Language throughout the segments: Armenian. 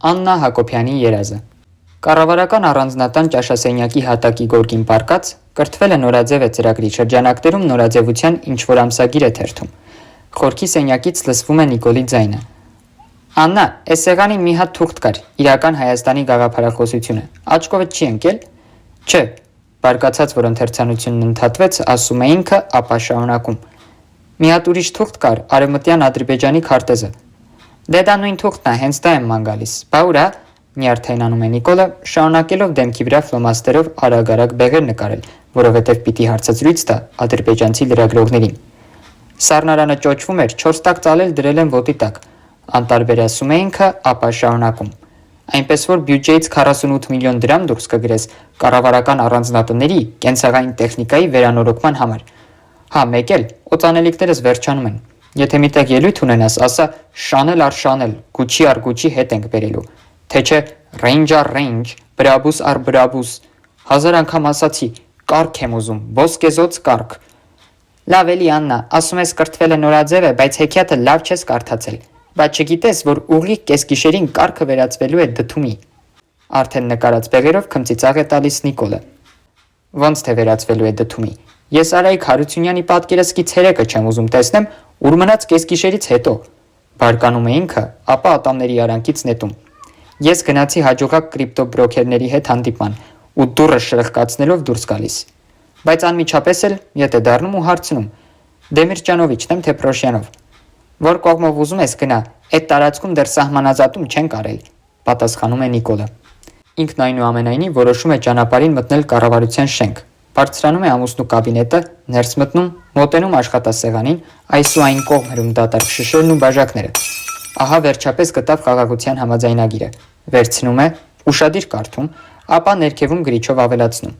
Աննա Հակոբյանի երազը։ Կառավարական առանձնատան ճաշասենյակի հատակի գորգին պառկած կրթվել է նորաձև է ծրագրի շրջանակներում նորաձևության ինչ-որ ամսագիր է թերթում։ Խորքի սենյակից լսվում է Նիկոլի ձայնը։ Աննա, էս սեղանին մի հատ թուղթ կար, իրական Հայաստանի գաղափարախոսությունը, աչքովդ չի ընկել։ Չէ, բարկացած, որ ընթերցանությունն ընդհատվեց, ասում է ինքը, ապա շարունակում։ Մի հատ ուրիշ թուղթ կար, Արևմտյան Ադրբեջանի քարտեզը։ Դե դա նույն թուղթն է, հենց դա եմ ման գալիս։ Բա ուրա, նյարդայնանում է Նիկոլը, շարունակելով դեմքի վրա ֆլոմաստերով արագ-արագ բեղեր նկարել, որովհետև պիտի հարցազրույց տա ադրբեջանցի լրագրողներին։ Սառնարանը ճոճվում էր, 4 տակ ծալել դրել են ոտի տակ։ Անտարբեր ասում է ինքը, ապա շարունակում։ Այնպես որ բյուջեից 48 միլիոն դրամ դուրս կգրես կառավարական առանձնատների կենցաղային տեխնիկայի վերանորոգման համար։ Հա, մեկ էլ, օծանելիքներս վերջանում են։ Եթե միտեղ ելույթ ունենաս, ասա շանել առ շանել, գուչի առ գուչի հետ ենք բերելու, թե չէ ռեյնջ առ ռեյնջ, բրաբուս առ բրաբուս, 1000 անգամ ասացի, կարգ եմ ուզում, ոսկեզոծ կարգ։ Լավ էլի Աննա, ասում ես կրթվել է նորաձև է, բայց հեքիաթը լավ չես կարդացել, բայց չգիտես, որ ուղիղ կեսգիշերին կարգը վերածվելու է դդումի։ Արդեն նկարած բեղերով քմծիծաղ է տալիս Նիկոլը։ Ոնց թե վերածվելու է դդումի։ Ես Արայիկ Հարությունյանի պատկերասկի ցերեկը չեմ ուզում տեսնեմ, ուր մնաց կեսգիշերից հետո։ Բարկանում է ինքը, ապա ատամների արանքից նետում։ Ես գնացի հաջողակ կրիպտո բրոքերների հետ հանդիպման ու դուռը շրխկացնելով դուրս գալիս։ Բայց անմիջապես էլ ետ է դառնում ու հարցնում. Դեմիրճանովիչն եմ թե Պրոշյանով։ Որ կողմով ուզում ես գնա, այդ տարածքում դեռ սահմանազատում չեն կարել, պատասխանում է Նիկոլը։ Ինքն այնուամենայնիվ որոշում է ճանապարհին մտնել կառավարության շենք։ Բարձրանում է ամուսնու կաբինետը, ներս մտնում, մոտենում աշխատասեղանին, այս ու այն կողմերում դատարկ շշերն ու բաժակները։ Ահա վերջապես գտավ խաղաղության համաձայնագիրը, վերցնում է, ուշադիր կարդում, ապա ներքևում գրիչով ավելացնում.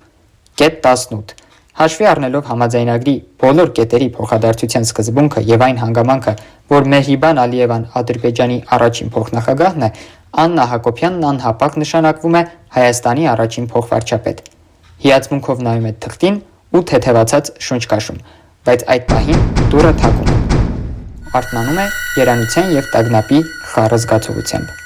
Կետ 18 Հաշվի առնելով համաձայնագրի բոլոր կետերի փոխադարձության սկզբունքը եւ այն հանգամանքը, որ Մեհրիբան Ալիևան Ադրբեջանի առաջին փոխնախագահն է, Աննա Հակոբյանն անհապաղ նշանակվում է Հայաստանի առաջին փոխվարչապետ։ Հիացմունքով նայում է թղթին ու թեթևացած շունչ քաշում, բայց այդ պահին դուռը թակում։ Արթնանում է երանության եւ տագնապի խառը զգացողությամբ։